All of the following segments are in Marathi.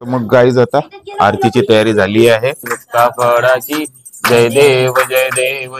मग गाईज आता आरतीची तयारी झाली आहे. फळाची जय देव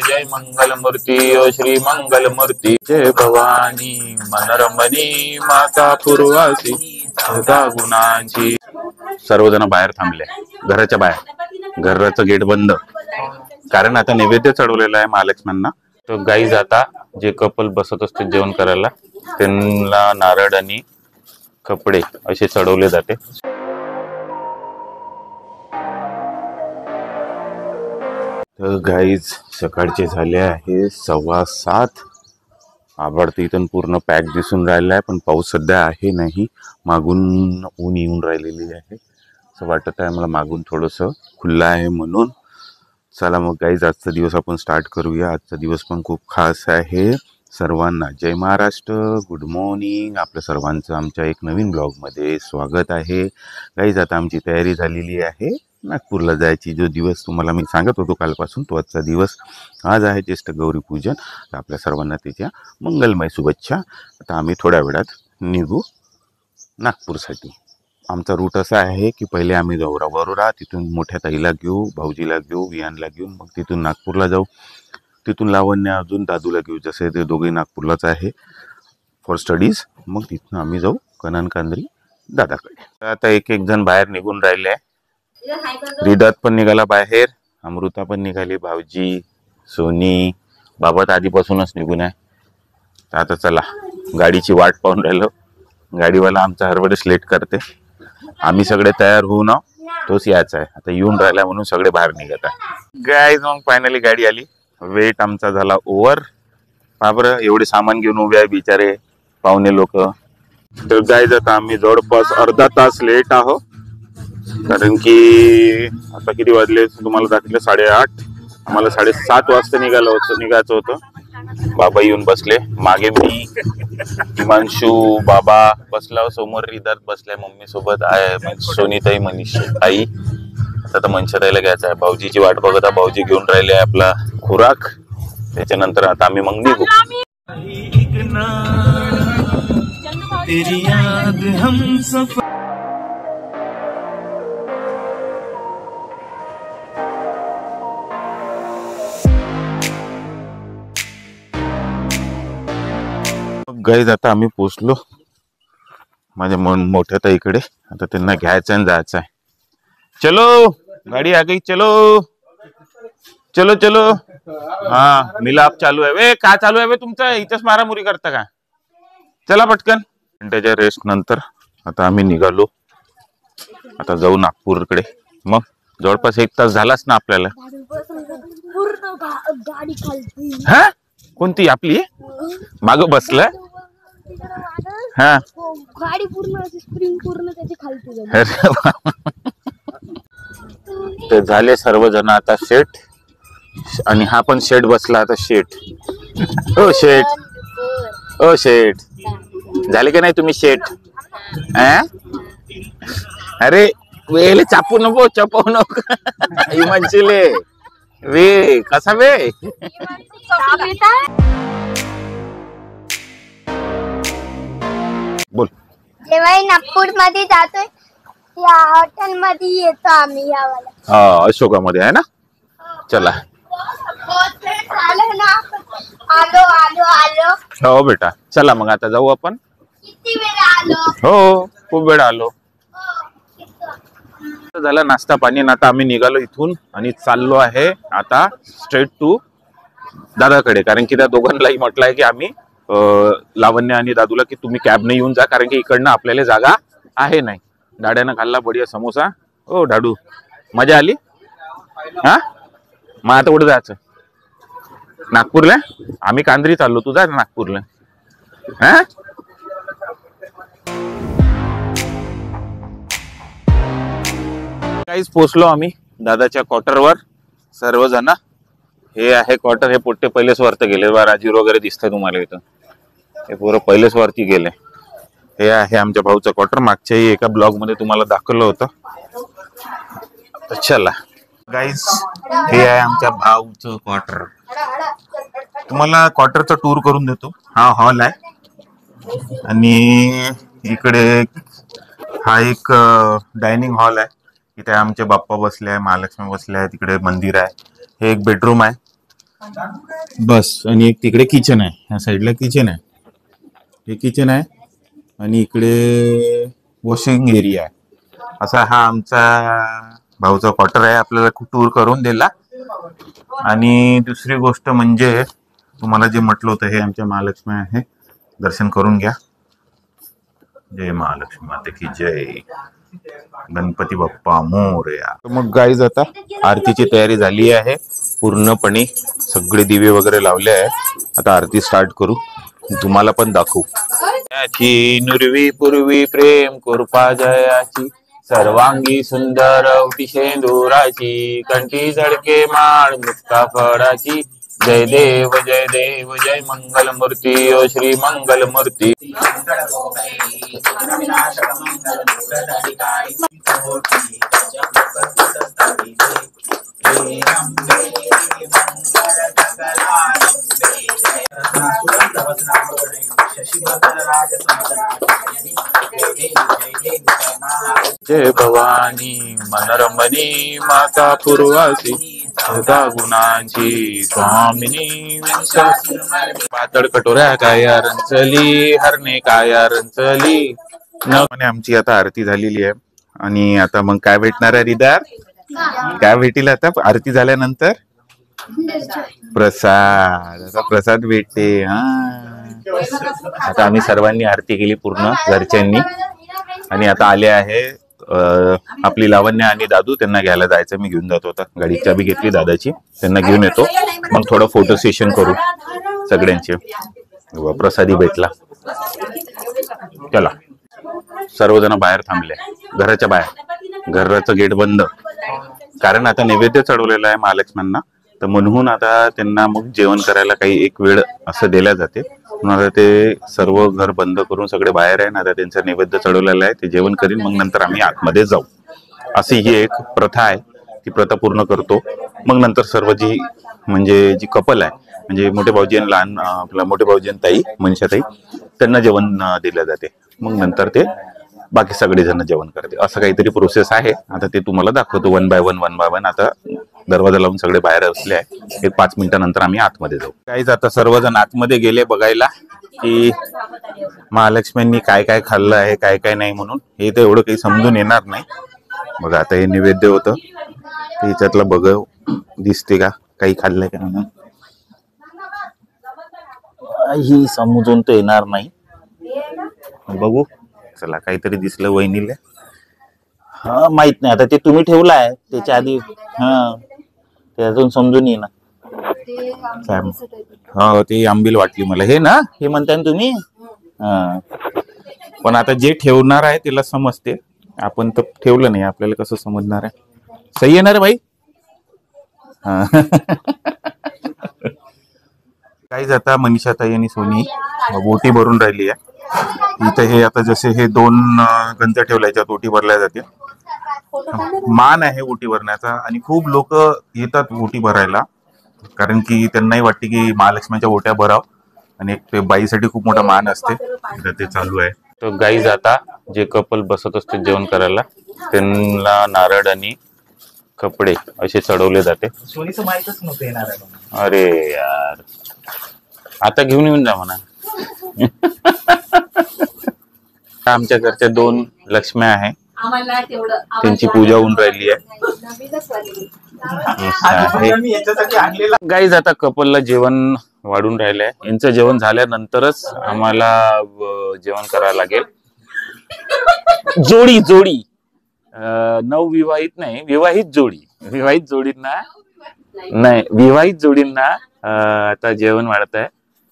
जय मंगल मूर्ती ओ श्री मंगल मूर्ती जय भवानी मनरमणी माता पूर्वासी सदा गुणांची. सर्वजण बाहेर थांबले, घराच्या बाहेर. घराचं गेट बंद, कारण आता नैवेद्य चढवलेला आहे महालक्ष्म्यांना. तर गाईज आता जे कपल बसत असते जेवण करायला त्यांना नारळ आणि कपडे असे चढवले जाते. तर गाईज सकाळचे झाले आहे 7:15. आभाळ तर इथून पूर्ण पॅक दिसून राहिला आहे, पण पाऊस सध्या आहे नाही. मागून ऊन येऊन राहिलेली आहे, असं वाटत आहे मला मागून थोडंसं खुलं आहे म्हणून. चला मग गाईज आजचा दिवस आपण स्टार्ट करूया. आजचा दिवस पण खूप खास आहे. सर्वांना जय महाराष्ट्र, गुड मॉर्निंग. आपल्या सर्वांचं आमच्या एक नवीन ब्लॉगमध्ये स्वागत आहे. गाईज आता आमची तयारी झालेली आहे नागपूरला जायची. जो दिवस तुम्हाला मी सांगत होतो कालपासून, तो आजचा दिवस. आज आहे ज्येष्ठ गौरी पूजन. तर आपल्या सर्वांना त्याच्या मंगलमय शुभेच्छा. आता आम्ही थोड्या वेळात निघू नागपूरसाठी. आमचा रूट असा आहे की पहिले आम्ही जाऊ वरोरा, तिथून मोठ्या ताईला घेऊ, भाऊजीला घेऊ, विहानला घेऊन मग तिथून नागपूरला जाऊ. तिथून लावण्य अजून दादूला घेऊ, जसे ते दोघे नागपूरलाच आहे फॉर स्टडीज. मग तिथून आम्ही जाऊ कनन कांद्री दादाकडे. आता एक एक जण बाहेर निघून राहिले आहे. रिदात पण निघाला बाहेर, अमृता पण निघाली, भाऊजी, सोनी, बाबा तर आधीपासूनच निघून आहे. तर आता चला गाडीची वाट पाहून राहिलो. गाडीवाला आमचा हर वेळेस लेट करते. आम्ही सगळे तयार होऊ ना, तोच यायचा आहे. आता येऊन राहिला म्हणून सगळे बाहेर निघत आहे. गाईज मग फायनली गाडी आली. वेट आमचा झाला ओव्हर. बरं एवढे सामान घेऊन उभे आहे बिचारे पाहुणे लोक. तर गाईज आता आम्ही जवळपास अर्धा तास लेट आहो, कारण की आता किती वाजले तुम्हाला दाखवले 8:30. आम्हाला 7:30 वाजता निघायचं होतं. बाबा येऊन बसले मागे. मी, हिमांशू, बाबा बसला, समोर रिदात बसलाय मम्मी सोबत आहे, सोनीताई, मनीष आई. आता मनशाताईला घ्यायचं आहे. भाऊजीची वाट बघत आहे. भाऊजी घेऊन राहिले आपला खुराक. त्याच्यानंतर आता आम्ही मग निघू. गाईज आता आम्ही पोचलो माझ्या मोठ्या ताईकडे. आता त्यांना घ्यायचं आणि जायचं आहे. चलो गाडी आ गई, चलो चलो चलो. हा मिलाप चालू आहे. वे काय चालू आहे वे तुमचं? इथंच मारामुरी करता का? चला पटकन. त्याच्या रेस्ट नंतर आता आम्ही निघालो. आता जाऊ नागपूरकडे. मग जवळपास 1 तास झालाच ना आपल्याला. हा कोणती आपली माग बसलं? हा गाडी पूर्ण स्प्रिंग पूर्ण त्याची खालती. ते झाले सर्वजण आता शेट, आणि हा पण शेट बसला आता. शेट ओ शेट, ओ शेट झाले की नाही तुम्ही शेट? अरे वेले चापू नको, चपवू नको. इमानशीले वे कसा वे बोल. जेव्हा नागपूर मध्ये जातोय या हॉटेल मध्ये येतो आम्ही यावाला. हा अशोकामध्ये आहे ना. चला आलो ना, आलो आलो आलो. हो बेटा चला मग आता जाऊ आपण. किती वेळा आलो? हो खूप वेळा आलो. झाला नाश्ता पाणी. आता आम्ही निघालो इथून आणि चाललो आहे आता स्ट्रेट टू दादाकडे, कारण की त्या दोघांनाही म्हटलं आहे की आम्ही लावण्य आणि दादूला की तुम्ही कॅबने येऊन जा, कारण की इकडनं आपल्याला जागा आहे नाही. दाड्यानं खाल्ला बढिया समोसा. ओ डाडू मजा आली. हा मग आता कुठं जायचं? नागपूरला. आम्ही कांद्री चाललो, तू जा नागपूरला. हा काहीच पोचलो आम्ही दादाच्या क्वार्टरवर सर्वजण. हे आहे क्वार्टर. हे पोट्टे पहिलेच वरती गेले. राजीव वगैरे दिसतंय तुम्हाला इथं. हे पोरं पहिलेच वरती गेले. हे आहे आमच्या भाऊचं क्वार्टर. मागच्याही एका ब्लॉग मध्ये तुम्हाला दाखवलं होतं. तर चला गाईज हे आहे आमच्या भाऊचं क्वार्टर. तुम्हाला क्वार्टरचा टूर करून देतो. हा हॉल आहे आणि इकडे हा एक डायनिंग हॉल आहे. इथे आमचे बाप्पा बसले आहे, महालक्ष्मी बसले आहे, तिकडे मंदिर आहे. हे एक बेडरूम आहे बस. आणि एक तिकडे किचन आहे. ह्या साईडला किचन आहे. हे किचन आहे आणि इकडे वॉशिंग एरिया आहे. असा हा आमचा भाऊचा क्वार्टर आहे. आपल्याला टूर करून दिला. आणि दुसरी गोष्ट म्हणजे तुम्हाला जे म्हटलं होतं, हे आमच्या महालक्ष्मी आहे. दर्शन करून घ्या. जय महालक्ष्मी माते की जय. गणपती बाप्पा मोरया. मग गाईज आता आरतीची तयारी झाली आहे पूर्णपणे. सगळे दिवे वगैरे लावले आहे. आता आरती स्टार्ट करू. तुम्हाला पण दाखवू. याची नुरवी पूर्वी प्रेम कृपा जयाची, सर्वांगी सुंदर औटी शेंदुराची, कंठी झडके माळ मुक्ता फळाची. जय देव जय देव जय मंगल मूर्ती ओ श्री मंगल मूर्ती. जय भवानी मनरमणी माता पूर्वासी, सदा गुणांची स्वामिनी. पातळ कटोऱ्या काया रंचली, हरणे काया रंचली. आमची आता आरती झालेली आहे. आणि आता मग काय भेटणार आहे रिदार? काय भेटील आता आरती झाल्यानंतर? प्रसाद. आता प्रसाद भेटते. हा, आता आम्ही सर्वांनी आरती केली पूर्ण घरच्यांनी. आणि आता आले आहे आपली लावण्य आणि दादू. त्यांना घ्यायला जायचं. मी घेऊन जातो. आता गाडीची चाबी घेतली दादाची. त्यांना घेऊन येतो. मग थोडं फोटो सेशन करू सगळ्यांचे. प्रसादी भेटला. चला. सर्वजण बाहेर थांबले, घराच्या बाहेर. घराचं गेट बंद, कारण आता नैवेद्य चढवलेला आहे महालक्ष्म्यांना. तर म्हणून आता त्यांना मग जेवण करायला काही एक वेळ असं दिल्या जाते. म्हणून आता ते सर्व घर बंद करून सगळे बाहेर आहे. आता त्यांचा नैवेद्य चढवलेला आहे. ते जेवण करीन, मग नंतर आम्ही आतमध्ये जाऊ. अशी ही एक प्रथा आहे. ती प्रथा पूर्ण करतो. मग नंतर सर्व जी म्हणजे जी कपल आहे, म्हणजे मोठे भाऊजी आणि लहान आपला मोठे भाऊजी आणि ताई मनशाताई, त्यांना जेवण दिले जाते. मग नंतर ते बाकी सगळेजण जेवण करते. असं काहीतरी प्रोसेस आहे. आता ते तुम्हाला दाखवतो वन बाय वन. आता दरवाजा लावून सगळे बाहेर असले आहे. एक 5 मिनिटानंतर आम्ही आतमध्ये जाऊ. काहीच आता सर्वजण आतमध्ये गेले बघायला की महालक्ष्म्यांनी काय काय खाल्लं आहे, काय काय नाही म्हणून. हे तर एवढं काही समजून येणार नाही. बघा आता हे नैवेद्य होतं. त्याच्यातलं बघ दिसते का काही खाल्लंय का म्हणून. ही समजून तर येणार नाही. बघू. चला, काहीतरी दिसलं वहिनीला. हा, माहित नाही आता. ते तुम्ही ठेवलं आहे त्याच्या आधी. हा, त्यातून समजून ये ना. हा, ते आंबील वाटली मला. हे ना, हे म्हणताय ना तुम्ही. हा, पण आता जे ठेवणार आहे त्याला समजते. आपण तर ठेवलं नाही, आपल्याला कसं समजणार आहे. सही येणार भाई. हा. काही जाता मनीषा ताई आणि सोनी बोटी भरून राहिली आहे इथे. हे आता जसे हे 2 गंज ठेवल्याच्या ओटी भरल्या जाते. मान आहे ओटी भरण्याचा. आणि खूप लोक येतात ओटी भरायला, कारण की त्यांनाही वाटते की महालक्ष्मीच्या ओट्या भराव. आणि एक ते बाईसाठी खूप मोठा मान असते. ते चालू आहे. तर गाईज आता जे कपल बसत असते जेवण करायला, त्यांना नारळ आणि कपडे असे चढवले जाते. सोनीचं माहितच नव्हतं येणार आहे. अरे यार, आता घेऊन येऊन जा म्हणा. आमच्या घरच्या 2 लक्ष्म्या आहे. त्यांची पूजा होऊन राहिली आहे. गाईज आता कपलला जेवण वाढून राहिलंय. यांचं जेवण झाल्यानंतरच आम्हाला जेवण करायला लागेल. जोडी नवविवाहित नाही, विवाहित जोडींना नाही, विवाहित जोडींना आता जेवण वाढत आहे.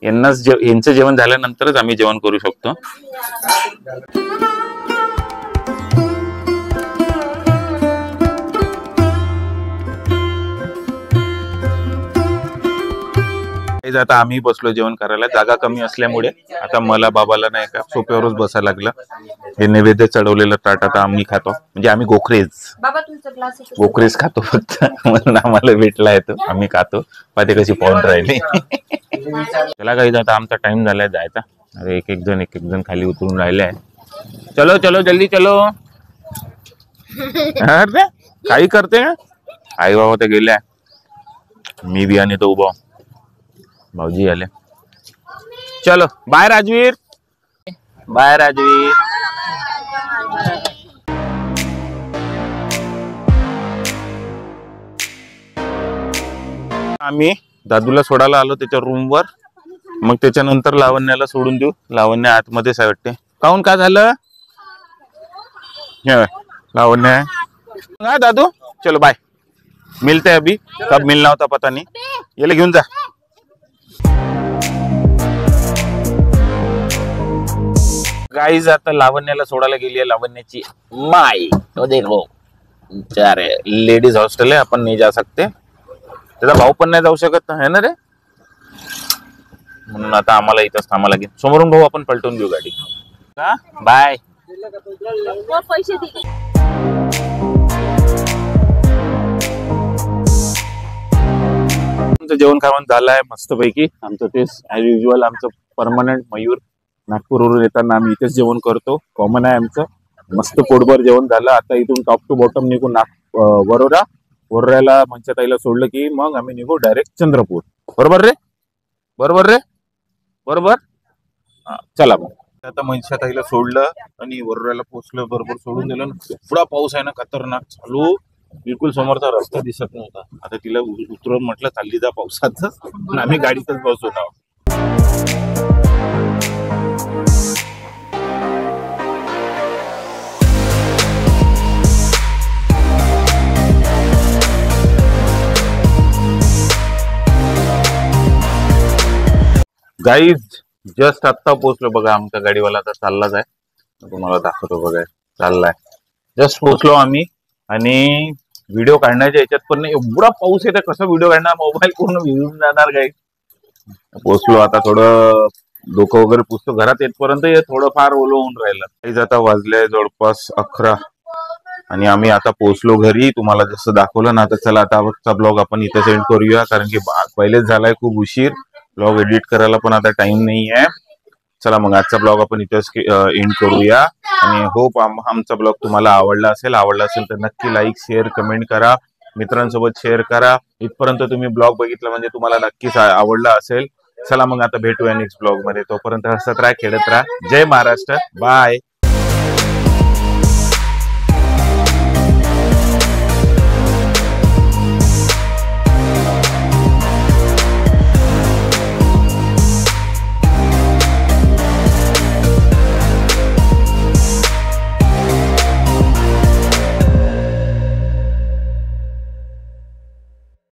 यांचं जेवण झाल्यानंतरच आम्ही जेवण करू शकतो. आता आम्ही बसलो जेवण करायला. जागा कमी असल्यामुळे आता मला बाबाला नाही का सोप्यावरच बसायला लागलं. हे नैवेद्य चढवलेलं ताट आता आम्ही खातो. म्हणजे आम्ही गोखरेज खातो फक्त. म्हणून आम्हाला भेटला येतो, आम्ही खातो. पाते कशी पाहून राहिली. चला काही आता आमचा टाइम झालाय जायचा. अरे एक एक जण खाली उतरून राहिले आहे. चलो चलो जल्दी चलो. अरे काही करते का आई बाबा ते गेल्या मी बी आणि तो उभा भाऊजी आले चलो बाय राजवीर बाय राजवीर आम्ही दादूला सोडायला आलो त्याच्या रूमवर मग त्याच्यानंतर लावण्याला सोडून देऊ लावण्य आतमध्येच आहे वाटते काहून का झालं लावण्य हाँ दादू चलो बाय मिलते हैं अभी कब मिलना होता पता नहीं ये ले घेऊन जा गाईज आता लावण्याला सोडायला गेली आहे लावण्याची माई तो देखो अरे लेडीज हॉस्टेल है अपन नहीं जा सकते त्याचा भाऊ पण नाही जाऊ शकत है ना रे म्हणून आता आम्हाला इथंच थांबा लागेल समोरून भाऊ आपण पलटून घेऊ गाडी बाय आमचं जेवण खावण झालंय मस्त पैकी आमचं तेच ऍज युजल आमचं परमनंट मयूर नागपूरवरून येताना आम्ही इथेच जेवण करतो कॉमन आहे आमचं मस्त पोटभर जेवण झालं आता इथून टॉप टू बॉटम निघून वरोऱ्याला मंचाताईला सोडलं की मग आम्ही निघू डायरेक्ट चंद्रपूर बरोबर रे बरोबर चला मग आता मंचाताईला सोडलं आणि वरोऱ्याला पोहोचलं बरोबर सोडून दिलं पुढा पाऊस आहे ना खतरनाक चालू बिलकुल समोरचा रस्ता दिसत नव्हता आता तिला उतरवून म्हटलं चालली जा पावसात पण आम्ही गाडीतच बसून आहोत गाईज जस्ट आत्ता पोहोचलो बघा आमचा गाडीवाला आता चाललाच आहे तुम्हाला दाखवतो बघा चाललाय जस्ट पोहोचलो आम्ही आणि व्हिडिओ काढण्याच्या याच्यात पण एवढा पाऊस आहे तर कसं व्हिडिओ काढणार मोबाईल पूर्ण भिजून जाणार गाईज पोहोचलो आता थोडं डोकं वगैरे पुसतो घरात येतपर्यंत थोडं फार ओलं होऊन राहिलं गाईज आता वाजले जवळपास 11 आणि आम्ही आता पोहोचलो घरी तुम्हाला जसं दाखवलं ना तर चला आता आजचा ब्लॉग आपण इथे सेंड करूया कारण की पहिलेच झालाय खूप उशीर ब्लॉग एडिट करायला पण आता टाइम नाही आहे चला मग आजचा ब्लॉग आपण इथेच एंड करूया आणि होप आमचा ब्लॉग तुम्हाला आवडला असेल तर नक्की लाईक शेअर कमेंट करा मित्रांसोबत शेअर करा इथपर्यंत तुम्ही ब्लॉग बघितला म्हणजे तुम्हाला नक्कीच आवडला असेल चला मग आता भेटूया नेक्स्ट ब्लॉग मध्ये तोपर्यंत हसत राहा खेळत राहा जय महाराष्ट्र बाय